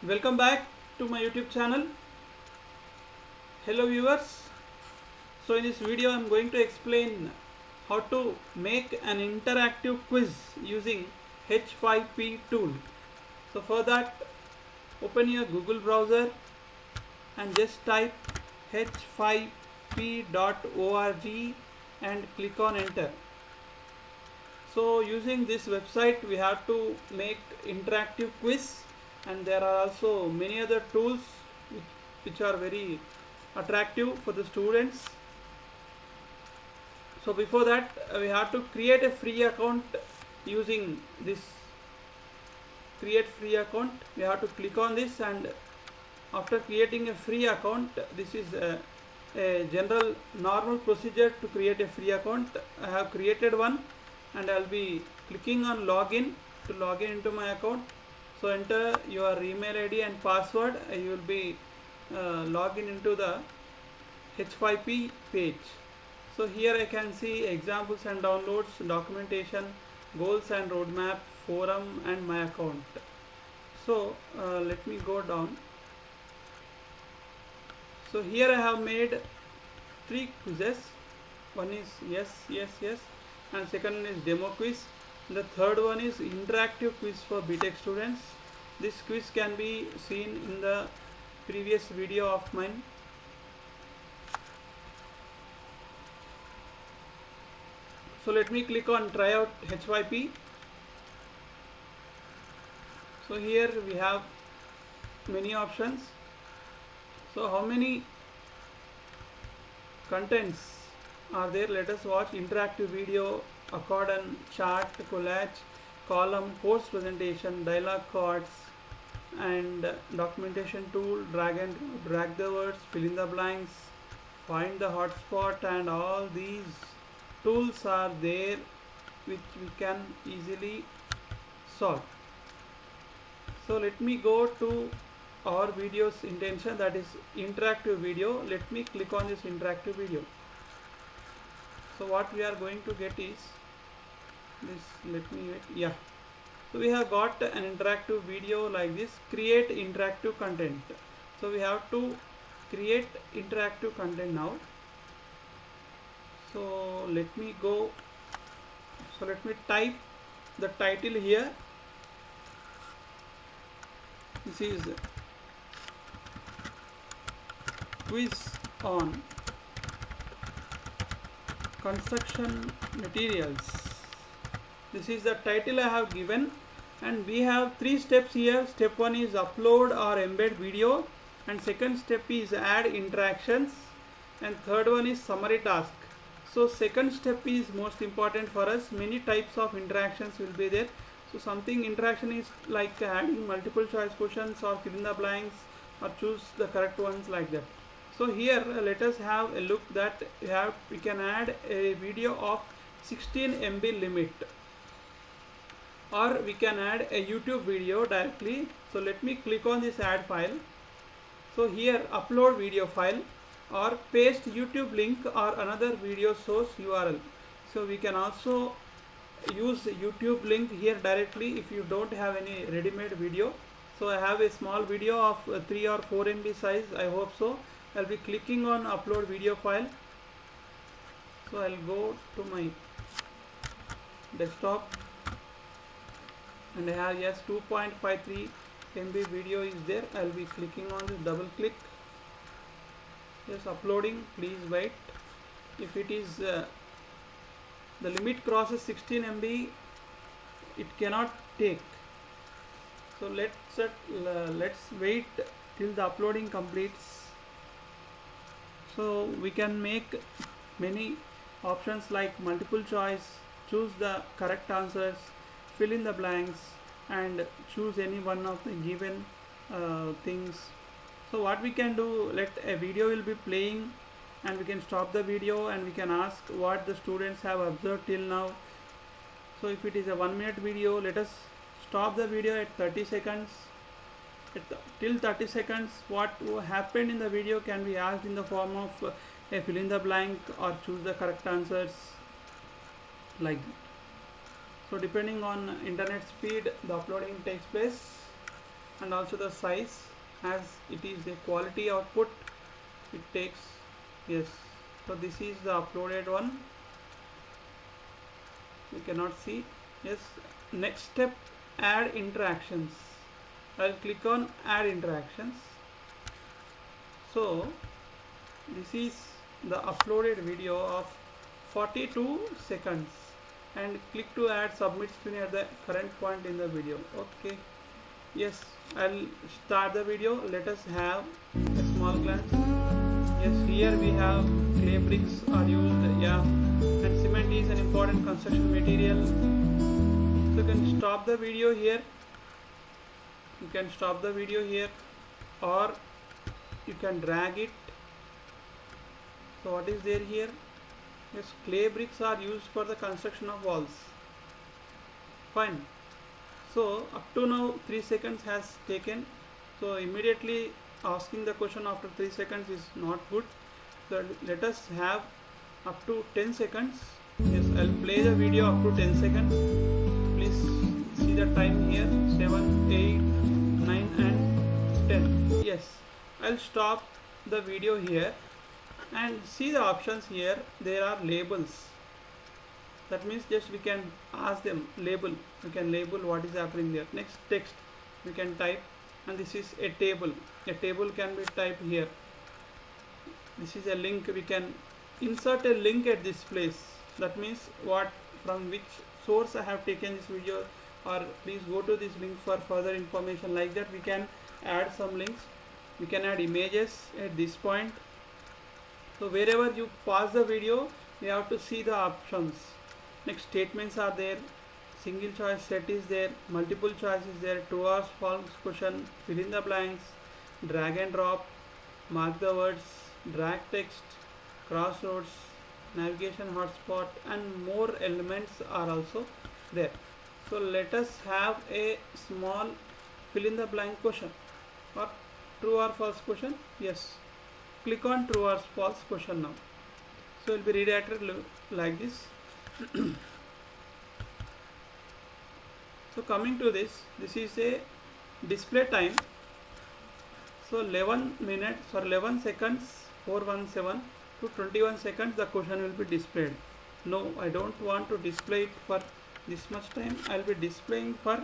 Welcome back to my YouTube channel. Hello viewers. So in this video I am going to explain how to make an interactive quiz using H5P tool. So for that, open your Google browser and just type h5p.org and click on enter. So using this website we have to make interactive quiz, and there are also many other tools which are very attractive for the students. So before that we have to create a free account using this create free account. We have to click on this, and after creating a free account, this is a general normal procedure to create a free account. I have created one and I'll be clicking on login to log in into my account. So enter your email ID and password. You will be logging into the H5P page. So here I can see examples and downloads, documentation, goals and roadmap, forum and my account. So let me go down. So here I have made 3 quizzes. One is yes, yes, yes, and second one is demo quiz. The third one is interactive quiz for BTech students. This quiz can be seen in the previous video of mine. So let me click on try out H5P. So here we have many options. So how many contents are there? Let us watch. Interactive video, accordion, chart, collage, column, course presentation, dialogue cards, and documentation tool, drag the words, fill in the blanks, find the hotspot, and all these tools are there which we can easily solve. So let me go to our video's intention, that is interactive video. Let me click on this interactive video. So what we are going to get is this. Let me wait. Yeah. So we have got an interactive video like this. Create interactive content. So we have to create interactive content now. So let me go. So let me type the title here. This is quiz on construction materials. This is the title I have given, and we have 3 steps here. Step 1 is upload or embed video, and second step is add interactions, and third one is summary task. So second step is most important for us. Many types of interactions will be there. So something interaction is like adding multiple choice questions or fill in the blanks or choose the correct ones, like that. So here let us have a look that we can add a video of 16 MB limit, or we can add a YouTube video directly. So let me click on this add file. So here upload video file or paste YouTube link or another video source URL. So we can also use YouTube link here directly if you don't have any ready-made video. So I have a small video of 3 or 4 MB size, I hope so. I'll be clicking on upload video file. So I'll go to my desktop and I have yes 2.53 MB video is there. I'll be clicking on this, double click. Yes, uploading, please wait. If it is the limit crosses 16 MB, it cannot take. So let's wait till the uploading completes. So we can make many options like multiple choice, choose the correct answers, fill in the blanks, and choose any one of the given things. So what we can do, let a video will be playing and we can stop the video and we can ask what the students have observed till now. So if it is a 1 minute video, let us stop the video at 30 seconds. Till 30 seconds, what happened in the video can be asked in the form of a fill in the blank or choose the correct answers, like that. So depending on internet speed, the uploading takes place. and also the size, as it is a quality output it takes. Yes, so this is the uploaded one, you cannot see. Yes, next step, add interactions. I'll click on add interactions. So this is the uploaded video of 42 seconds, and click to add submit screen at the current point in the video. Okay, yes, I'll start the video. Let us have a small glance. Yes, here we have clay bricks are used, yeah, and cement is an important construction material. So you can stop the video here, you can stop the video here, or you can drag it. So what is there here? Yes, clay bricks are used for the construction of walls. Fine. So up to now 3 seconds has taken, so immediately asking the question after 3 seconds is not good. So let us have up to 10 seconds. Yes, I'll play the video up to 10 seconds. Please see the time here, 7, 8, 9 and 10. Yes, I'll stop the video here and see the options here. There are labels. That means just we can ask them label. We can label what is happening there. Next, text we can type, and this is a table. A table can be typed here. This is a link. We can insert a link at this place. That means what, from which source I have taken this video, or please go to this link for further information. Like that we can add some links. We can add images at this point. So wherever you pause the video, you have to see the options. Next, statements are there, single choice set is there, multiple choice is there, true or false question, fill in the blanks, drag and drop, mark the words, drag text, crossroads, navigation hotspot, and more elements are also there. So let us have a small fill in the blank question, or true or false question. Yes, click on true or false question now. So it will be redirected like this. So coming to this is a display time. So 11 minutes or 11 seconds 417 to 21 seconds the question will be displayed. No, I don't want to display it for this much time. I'll be displaying for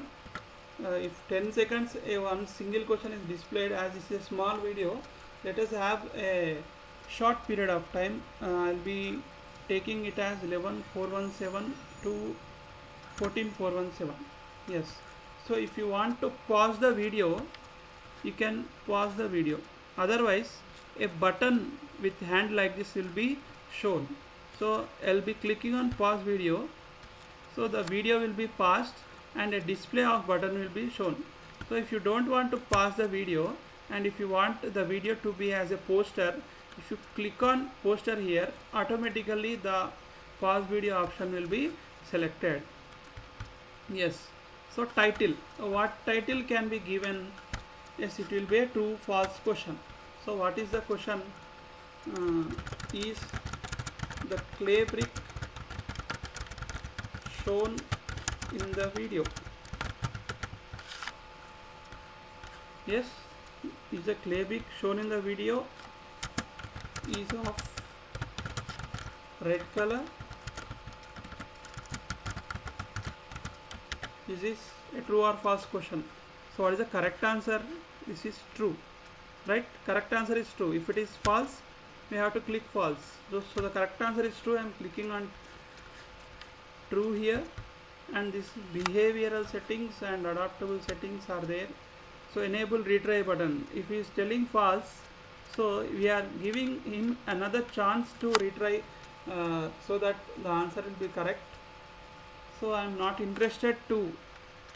if 10 seconds one single question is displayed. As this is a small video, let us have a short period of time. I'll be taking it as 11:417 to 14:417. Yes, so if you want to pause the video, you can pause the video. Otherwise, a button with hand like this will be shown. So I'll be clicking on pause video. So the video will be paused and a display of button will be shown. So if you don't want to pause the video, and if you want the video to be as a poster, if you click on poster here, automatically the pause video option will be selected. Yes, so title, what title can be given? Yes, it will be a true false question. So what is the question? Is the clay brick shown in the video? Yes, is the clay brick shown in the video is of red color? Is this a true or false question? So what is the correct answer? This is true, right? Correct answer is true. If it is false, we have to click false. So the correct answer is true. I am clicking on true here, and this behavioral settings and adaptable settings are there. So enable retry button. If he is telling false, so we are giving him another chance to retry so that the answer will be correct. So I am not interested to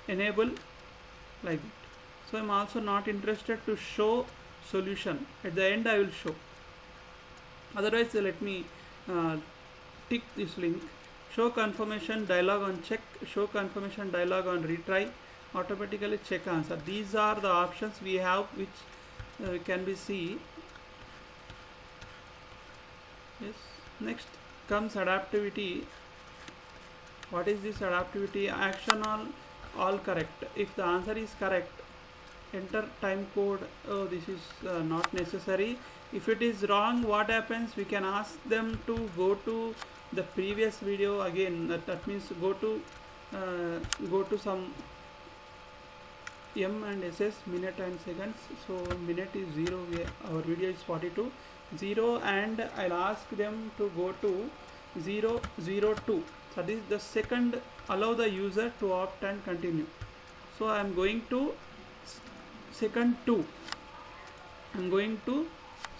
enable like that. So I am also not interested to show solution. At the end I will show. Otherwise let me tick this link. Show confirmation dialog on check, show confirmation dialog on retry, automatically check answer. These are the options we have which can be seen. Yes. Next comes adaptivity. What is this adaptivity? Action on all correct. If the answer is correct, enter time code. Oh, this is not necessary. If it is wrong, what happens, we can ask them to go to the previous video again. That means go to some M and SS, minute and seconds. So minute is 0, our video is 42, 0, and I'll ask them to go to 002. So this is the second, allow the user to opt and continue. So I am going to second 2. I'm going to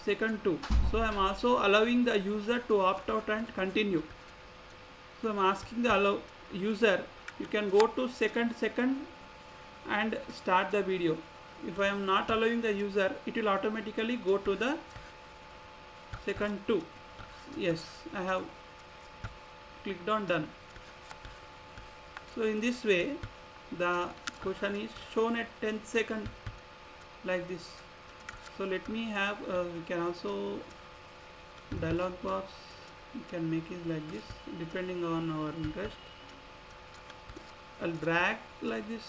second 2. So I am also allowing the user to opt out and continue. So I am asking the user, you can go to second and start the video. If I am not allowing the user, it will automatically go to the second 2. Yes, I have clicked on done. So in this way the question is shown at 10 seconds like this. So let me have we can also dialog box, we can make it like this depending on our interest. I'll drag like this.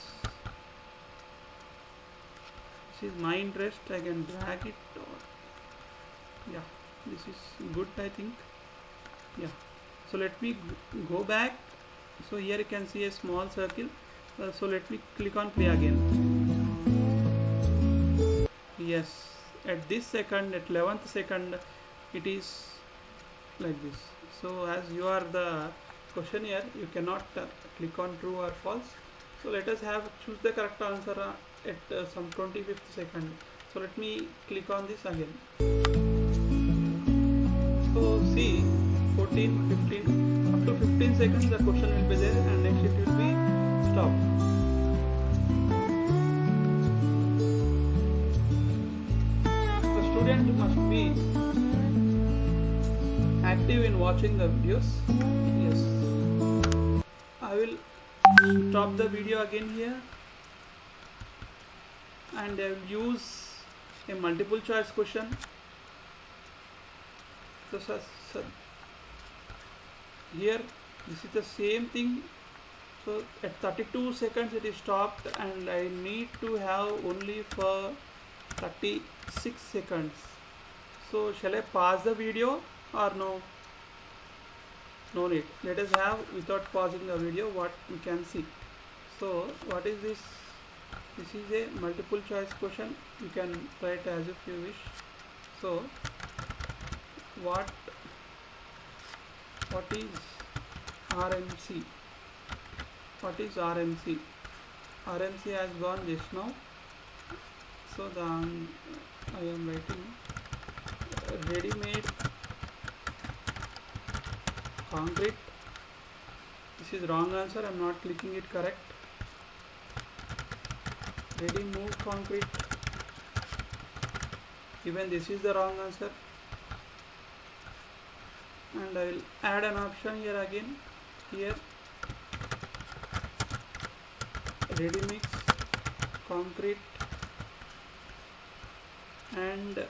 This is my interest, I can drag it, or yeah, this is good, I think. Yeah, so let me go back. So here you can see a small circle. So let me click on play again. Yes, at this second, at 11th second, it is like this. So as you are the questionnaire, you cannot click on true or false. So let us choose the correct answer at some 25th second. So let me click on this again. So see, 14, 15, up to 15 seconds the question will be there, and next it will be stopped. The student must be active in watching the videos. Yes, I will stop the video again here, and I will use a multiple choice question. So here this is the same thing. So at 32 seconds it is stopped, and I need to have only for 36 seconds. So shall I pause the video or no? No need. Let us have without pausing the video what we can see. So what is this? This is a multiple choice question. You can write as if you wish. So what is RMC? What is RMC? RMC has gone just now. So I am writing ready-made concrete. This is wrong answer. I am not clicking it correct. Ready-made concrete. Even this is the wrong answer. And I will add an option here again. Here ready mix concrete, and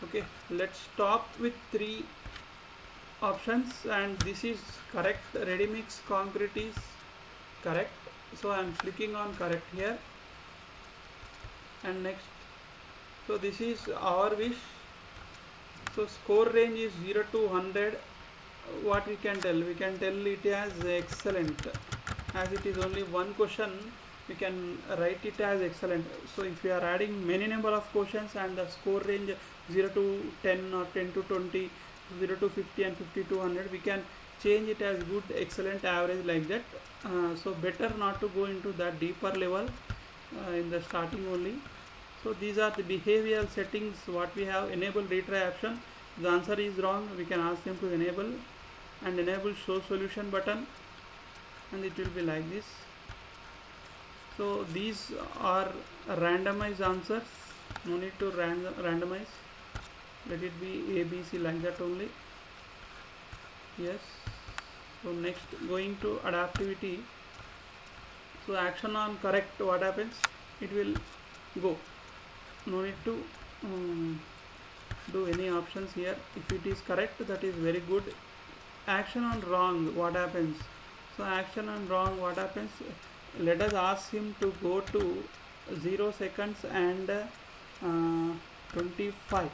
okay, let's stop with 3 options, and this is correct. Ready mix concrete is correct, so I am clicking on correct here, and next. So this is our wish. So score range is 0 to 100. What we can tell? We can tell it as excellent. As it is only one question, we can write it as excellent. So if we are adding many number of questions and the score range 0 to 10 or 10 to 20, 0 to 50 and 50 to 100, we can change it as good, excellent, average, like that. So better not to go into that deeper level in the starting only. So these are the behavioral settings what we have. Enable retry option. The answer is wrong, we can ask them to enable, and enable show solution button, and it will be like this. So these are randomized answers, no need to randomize, let it be A, B, C, like that only. Yes. So next, going to adaptivity. So action on correct, what happens? It will go, no need to do any options here. If it is correct, that is very good. Action on wrong, what happens? So action on wrong, what happens? Let us ask him to go to 0 seconds and 25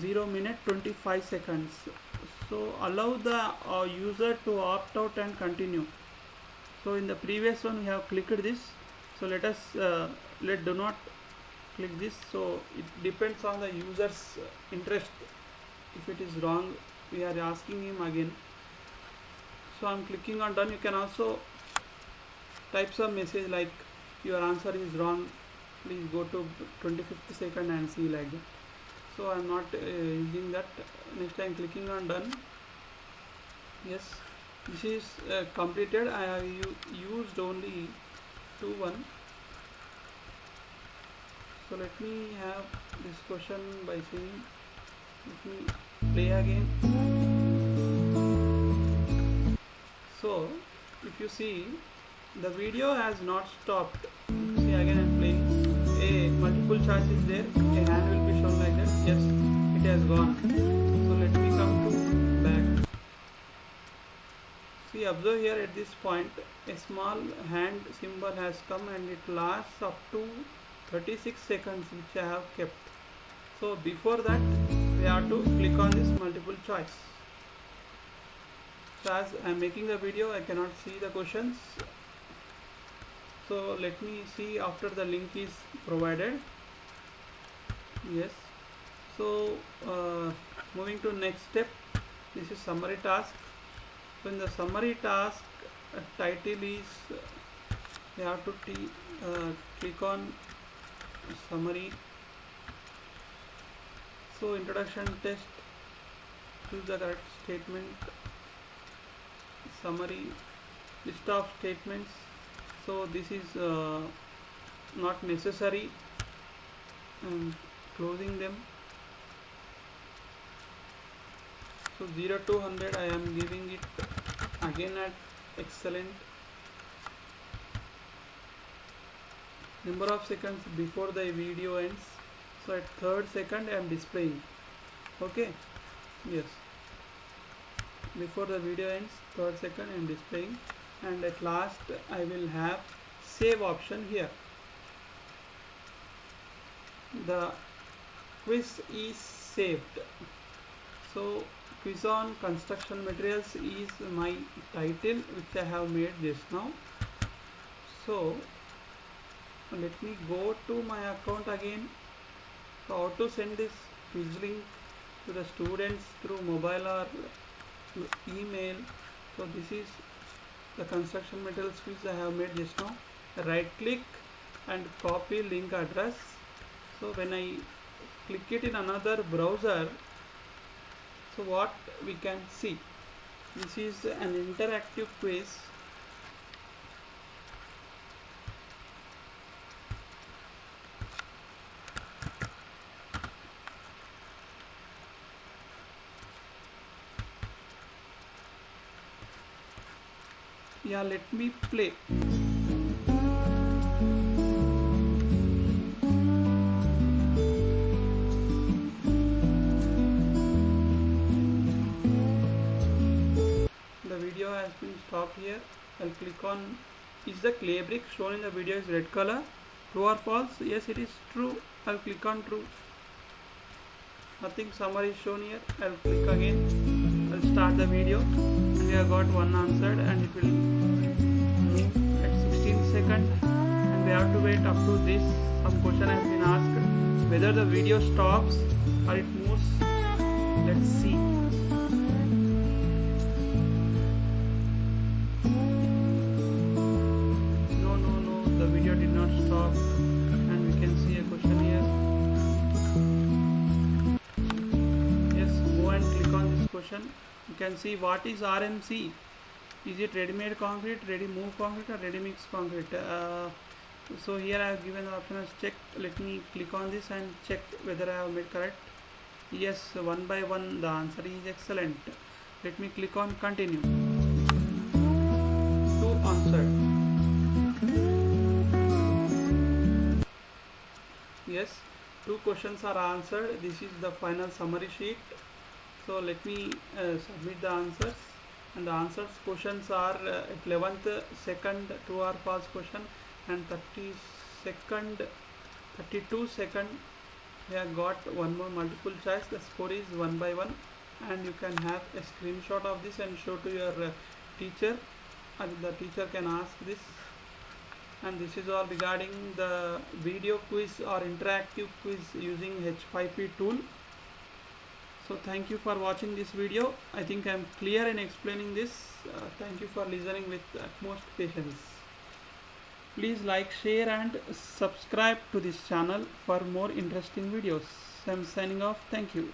0 minute 25 seconds. So allow the user to opt out and continue. So in the previous one we have clicked this, so let us do not click this. So it depends on the user's interest. If it is wrong, we are asking him again. So I'm clicking on done. You can also type some message like your answer is wrong, please go to 25th second and see, like that. So I'm not using that. Next I'm clicking on done. Yes, this is completed. I have used only 2-1. So let me have this question by saying, let me play again. So if you see, the video has not stopped. See, again I am playing. A multiple choice is there, a hand will be shown like that. Yes, it has gone. So let me come to back. See, observe here at this point, a small hand symbol has come and it lasts up to 36 seconds, which I have kept. So before that we have to click on this multiple choice. So as I am making the video, I cannot see the questions. So let me see after the link is provided. Yes. So moving to next step, this is summary task. So in the summary task, title is you have to click on summary. So introduction test, choose the correct statement, summary, list of statements. So this is not necessary, closing them. So 0 to 100 I am giving it again at excellent. Number of seconds before the video ends. So at 3rd second I am displaying. Okay, yes, before the video ends, 3rd second I am displaying. And at last I will have save option here. The quiz is saved. So quiz on construction materials is my title, which I have made just now. So let me go to my account again. So how to send this quiz link to the students through mobile or email. So this is the construction materials quiz I have made just now. Right click and copy link address. So when I click it in another browser, so what we can see, this is an interactive quiz. Yeah, let me play. The video has been stopped here. I'll click on, is the clay brick shown in the video is red color? True or false? Yes, it is true. I'll click on true. Nothing summary is shown here. I'll click again. I'll start the video. We have got one answered and it will move at 16 seconds, and we have to wait up to this. Some question has been asked whether the video stops or it moves. Let's see. No, the video did not stop, and we can see a question here. Yes, go and click on this question. You can see what is RMC. Is it ready-made concrete, ready-move concrete, or ready-mix concrete? So here I have given the option as check. Let me click on this and check whether I have made correct. Yes, one by one the answer is excellent. Let me click on continue. To answer. Yes, 2 questions are answered. This is the final summary sheet. So let me submit the answers, and the answers questions are at 11th second true or false question and second 32 second we have got one more multiple choice. The score is 1 by 1, and you can have a screenshot of this and show to your teacher, and the teacher can ask this. And this is all regarding the video quiz or interactive quiz using H5P tool. So thank you for watching this video. I think I am clear in explaining this. Thank you for listening with utmost patience. Please like, share and subscribe to this channel for more interesting videos. I am signing off. Thank you.